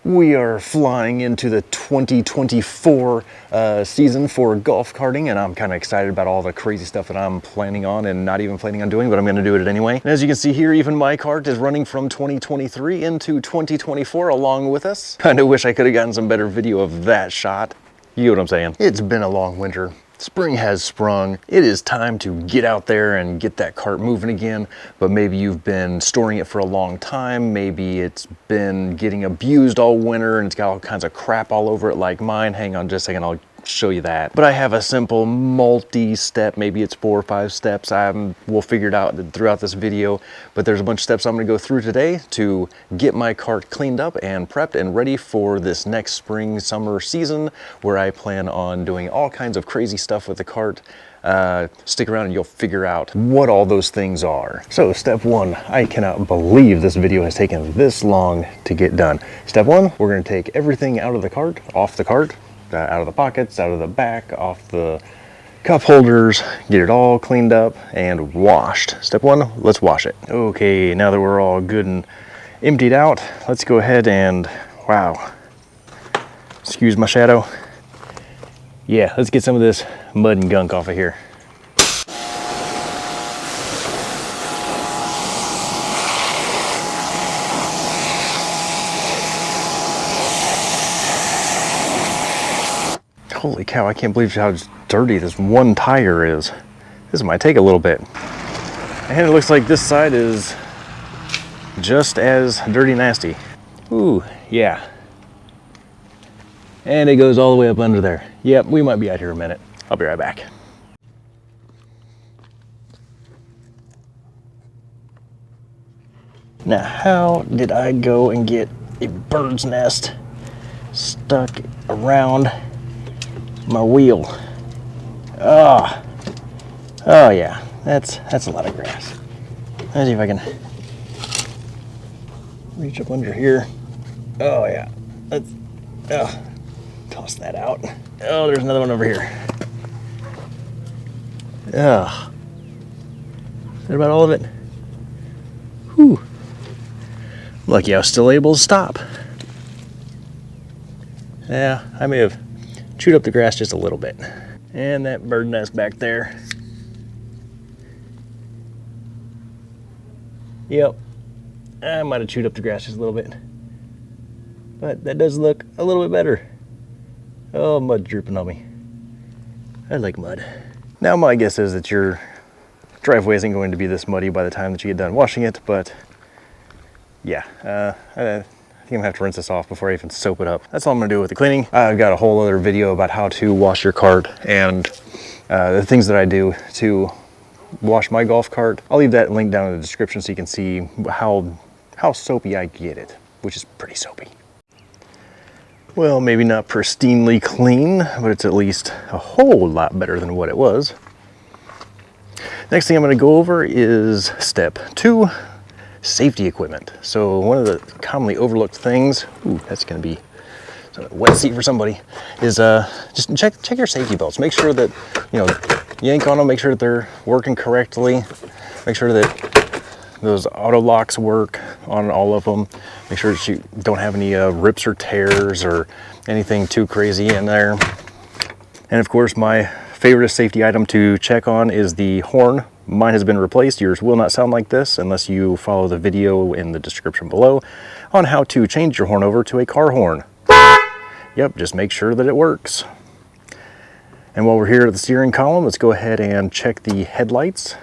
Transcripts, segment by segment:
We are flying into the 2024 season for golf karting, and I'm kind of excited about all the crazy stuff that I'm planning on and not even planning on doing, but I'm going to do it anyway. And as you can see here, even my kart is running from 2023 into 2024 along with us. I kind of wish I could have gotten some better video of that shot. You know what I'm saying? It's been a long winter. Spring has sprung. It is time to get out there and get that cart moving again, but maybe you've been storing it for a long time. Maybe it's been getting abused all winter and it's got all kinds of crap all over it like mine. Hang on just a second, I'll show you that. But I have a simple multi-step, maybe it's 4 or 5 steps. We'll figure it out throughout this video, but there's a bunch of steps I'm gonna go through today to get my cart cleaned up and prepped and ready for this next spring, summer season where I plan on doing all kinds of crazy stuff with the cart. Stick around and you'll figure out what all those things are. So step 1, I cannot believe this video has taken this long to get done. Step 1, we're gonna take everything out of the cart, off the cart, out of the pockets, out of the back, off the cup holders, get it all cleaned up and washed. Step 1, let's wash it. Okay, now that we're all good and emptied out, let's go ahead and, wow, excuse my shadow. Yeah, let's get some of this mud and gunk off of here. Holy cow, I can't believe how dirty this one tire is. This might take a little bit. And it looks like this side is just as dirty nasty. Ooh, yeah. And it goes all the way up under there. Yep, we might be out here a minute. I'll be right back. Now, how did I go and get a bird's nest stuck around my wheel? Oh yeah, that's a lot of grass. Let's see if I can reach up under here. Oh yeah, let's toss that out. Oh, there's another one over here. Is that about all of it? Whew. Lucky I was still able to stop. Yeah, I may have chewed up the grass just a little bit. And that bird nest back there. Yep, I might have chewed up the grass just a little bit. But that does look a little bit better. Oh, mud drooping on me. I like mud. Now my guess is that your driveway isn't going to be this muddy by the time that you get done washing it, but yeah, I think I'm gonna have to rinse this off before I even soap it up. That's all I'm gonna do with the cleaning. I've got a whole other video about how to wash your cart and the things that I do to wash my golf cart. I'll leave that link down in the description so you can see how soapy I get it, which is pretty soapy. Well, maybe not pristinely clean, but it's at least a whole lot better than what it was. Next thing I'm gonna go over is step 2. Safety equipment. So one of the commonly overlooked things, ooh, that's gonna be a wet seat for somebody, is just check your safety belts. Make sure that, you know, yank on them, make sure that they're working correctly. Make sure that those auto locks work on all of them. Make sure that you don't have any rips or tears or anything too crazy in there. And of course, my favorite safety item to check on is the horn. Mine has been replaced. Yours will not sound like this unless you follow the video in the description below on how to change your horn over to a car horn. Yep, just make sure that it works. And while we're here at the steering column, let's go ahead and check the headlights.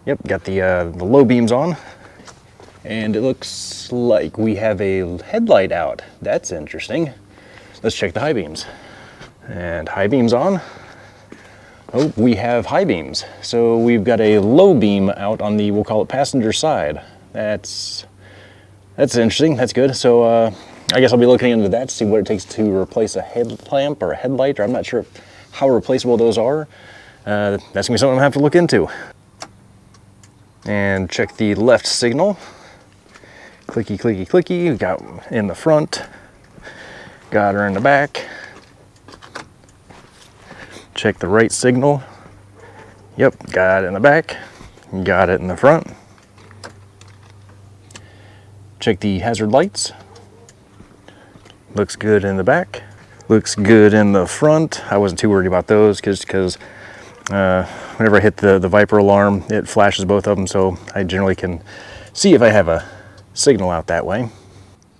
Yep, got the low beams on. And it looks like we have a headlight out. That's interesting. Let's check the high beams. And high beams on. Oh, we have high beams. So we've got a low beam out on the, we'll call it passenger side. That's interesting, that's good. So I guess I'll be looking into that to see what it takes to replace a headlamp or a headlight, or I'm not sure how replaceable those are. That's gonna be something I'm gonna have to look into. And check the left signal. Clicky, clicky, clicky. We got in the front, got her in the back. Check the right signal. Yep, got it in the back, got it in the front. Check the hazard lights. Looks good in the back. Looks good in the front. I wasn't too worried about those because whenever I hit the Viper alarm, it flashes both of them, so I generally can see if I have a signal out that way.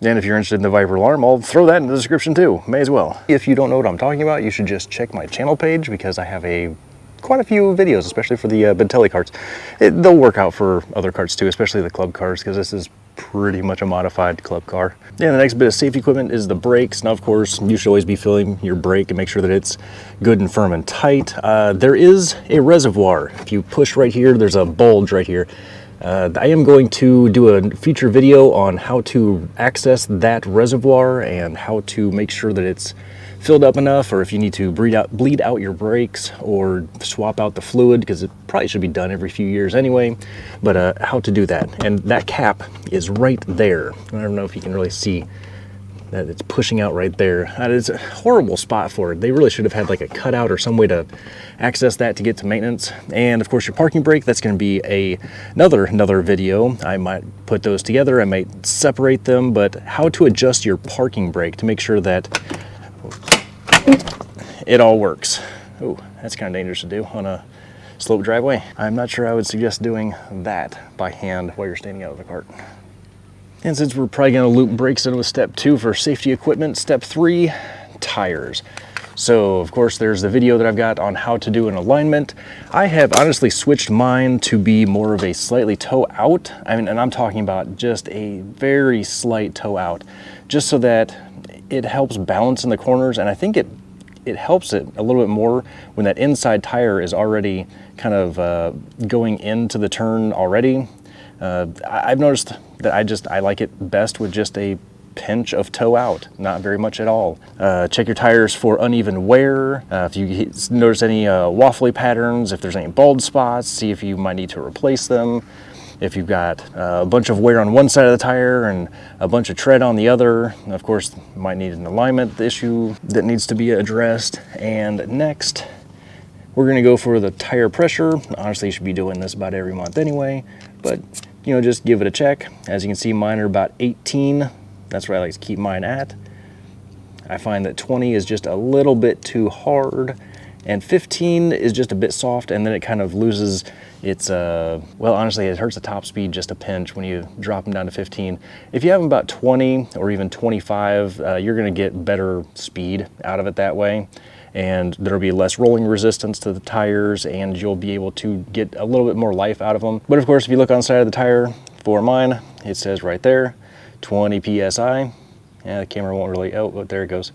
And if you're interested in the Viper alarm, I'll throw that in the description too. May as well. If you don't know what I'm talking about, you should just check my channel page because I have quite a few videos, especially for the Bintelli carts. They'll work out for other carts too, especially the club cars, because this is pretty much a modified club car. Yeah, the next bit of safety equipment is the brakes. Now, of course, you should always be filling your brake and make sure that it's good and firm and tight. There is a reservoir. If you push right here, there's a bulge right here. I am going to do a future video on how to access that reservoir and how to make sure that it's filled up enough, or if you need to bleed out your brakes or swap out the fluid, because it probably should be done every few years anyway, but how to do that. And that cap is right there. I don't know if you can really see that it's pushing out right there. That is a horrible spot for it. They really should have had like a cutout or some way to access that to get to maintenance. And of course your parking brake, that's going to be another video. I might put those together, I might separate them, but how to adjust your parking brake to make sure that it all works. Oh, that's kind of dangerous to do on a slope driveway. I'm not sure I would suggest doing that by hand while you're standing out of the cart. And since we're probably going to loop brakes into step 2 for safety equipment, step 3, tires. So of course there's the video that I've got on how to do an alignment. I have honestly switched mine to be more of a slightly toe out. I mean, and I'm talking about just a very slight toe out, just so that it helps balance in the corners. And I think it helps it a little bit more when that inside tire is already kind of going into the turn already. I've noticed that I like it best with just a pinch of toe out, not very much at all. Check your tires for uneven wear. If you notice any waffly patterns, if there's any bald spots, see if you might need to replace them. If you've got a bunch of wear on one side of the tire and a bunch of tread on the other, of course, you might need an alignment issue that needs to be addressed. And next, we're gonna go for the tire pressure. Honestly, you should be doing this about every month anyway, but you know, just give it a check. As you can see, mine are about 18. That's where I like to keep mine at. I find that 20 is just a little bit too hard, and 15 is just a bit soft, and then it kind of loses its, well, honestly, it hurts the top speed just a pinch when you drop them down to 15. If you have them about 20 or even 25, you're gonna get better speed out of it that way, and there'll be less rolling resistance to the tires, and you'll be able to get a little bit more life out of them. But of course, if you look on the side of the tire, for mine, it says right there, 20 PSI. Yeah, the camera won't really, oh, there it goes.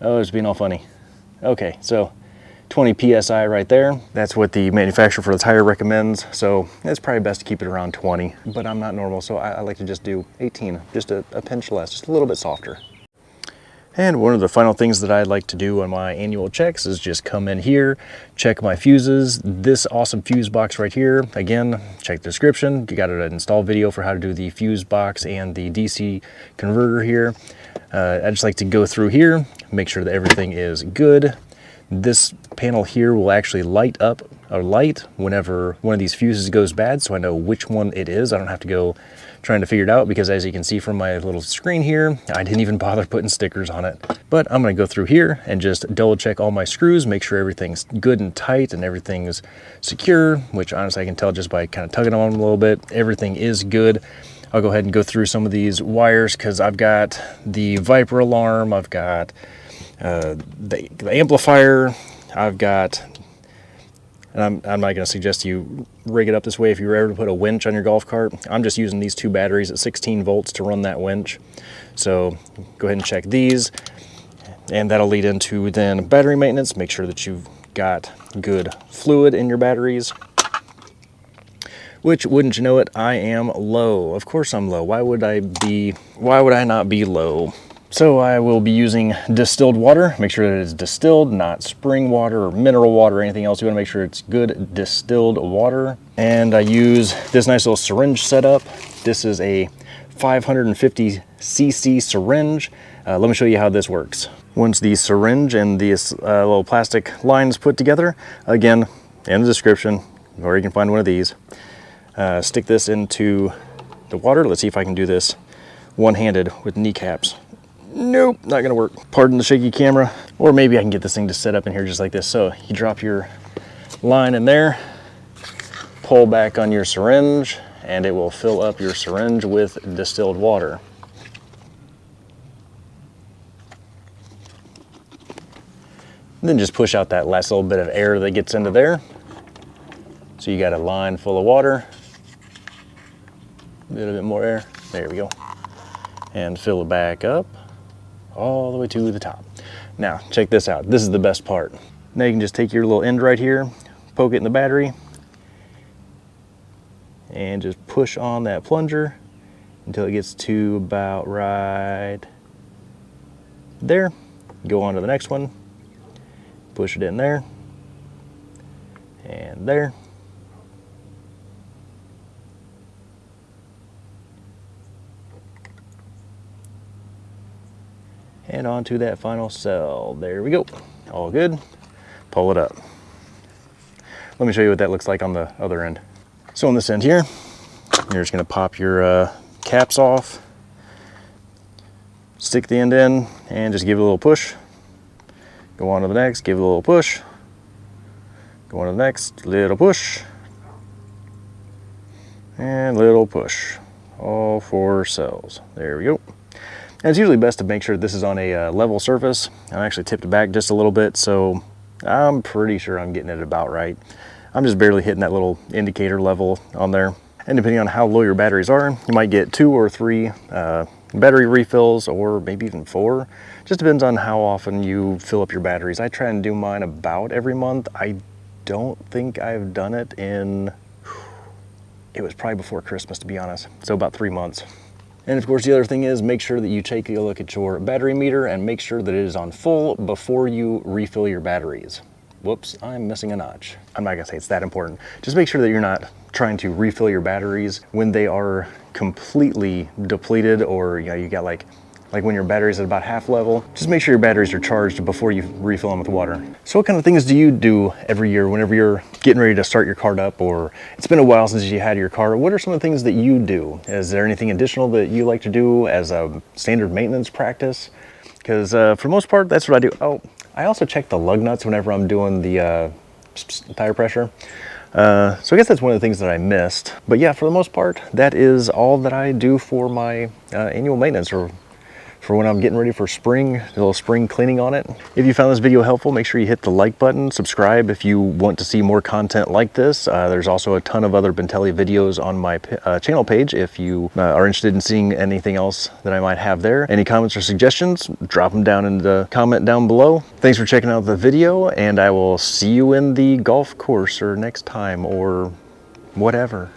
Oh, it's being all funny. Okay, so 20 PSI right there. That's what the manufacturer for the tire recommends. So it's probably best to keep it around 20, but I'm not normal, so I like to just do 18, just a pinch less, just a little bit softer. And one of the final things that I like to do on my annual checks is just come in here, check my fuses. This awesome fuse box right here, again, check the description. You got an install video for how to do the fuse box and the DC converter here. I just like to go through here, make sure that everything is good. This panel here will actually light up or light whenever one of these fuses goes bad, so I know which one it is. I don't have to go trying to figure it out, because as you can see from my little screen here, I didn't even bother putting stickers on it. But I'm going to go through here and just double check all my screws, make sure everything's good and tight and everything's secure, which honestly I can tell just by kind of tugging on them a little bit. Everything is good. I'll go ahead and go through some of these wires, because I've got the Viper alarm, I've got the amplifier, I've got, and I'm not going to suggest you rig it up this way if you were ever to put a winch on your golf cart. I'm just using these 2 batteries at 16 volts to run that winch. So go ahead and check these, and that'll lead into then battery maintenance. Make sure that you've got good fluid in your batteries, which, wouldn't you know it, I am low. Of course I'm low. Why would I not be low? So I will be using distilled water. Make sure that it's distilled, not spring water or mineral water or anything else. You want to make sure it's good distilled water. And I use this nice little syringe setup. This is a 550 cc syringe. Let me show you how this works. Once the syringe and this little plastic line is put together, again, in the description, or you can find one of these, stick this into the water. Let's see if I can do this one-handed with kneecaps. Nope, not gonna work. Pardon the shaky camera. Or maybe I can get this thing to set up in here just like this. So you drop your line in there, pull back on your syringe, and it will fill up your syringe with distilled water. Then just push out that last little bit of air that gets into there. So you got a line full of water, a little bit more air, there we go. And fill it back up all the way to the top. Now, check this out. This is the best part. Now you can just take your little end right here, poke it in the battery, and just push on that plunger until it gets to about right there. Go on to the next one, push it in there, and there. And onto that final cell. There we go. All good. Pull it up. Let me show you what that looks like on the other end. So on this end here, you're just gonna pop your caps off, stick the end in, and just give it a little push. Go on to the next, give it a little push. Go on to the next, little push. And little push. All 4 cells. There we go. And it's usually best to make sure this is on a level surface. I actually tipped it back just a little bit, so I'm pretty sure I'm getting it about right. I'm just barely hitting that little indicator level on there. And depending on how low your batteries are, you might get 2 or 3 battery refills, or maybe even 4. Just depends on how often you fill up your batteries. I try and do mine about every month. I don't think I've done it in, it was probably before Christmas, to be honest. So about 3 months. And of course, the other thing is make sure that you take a look at your battery meter and make sure that it is on full before you refill your batteries. Whoops, I'm missing a notch. I'm not gonna say it's that important. Just make sure that you're not trying to refill your batteries when they are completely depleted, or you got like when your battery's at about half level. Just make sure your batteries are charged before you refill them with water. So what kind of things do you do every year whenever you're getting ready to start your cart up, or it's been a while since you had your car? What are some of the things that you do? Is there anything additional that you like to do as a standard maintenance practice? Because for the most part, that's what I do. Oh, I also check the lug nuts whenever I'm doing the tire pressure. So I guess that's one of the things that I missed. But yeah, for the most part, that is all that I do for my annual maintenance, or for when I'm getting ready for spring, a little spring cleaning on it. If you found this video helpful, make sure you hit the like button, subscribe if you want to see more content like this. There's also a ton of other Bintelli videos on my channel page if you are interested in seeing anything else that I might have there. Any comments or suggestions, drop them down in the comment down below. Thanks for checking out the video, and I will see you in the golf course or next time or whatever.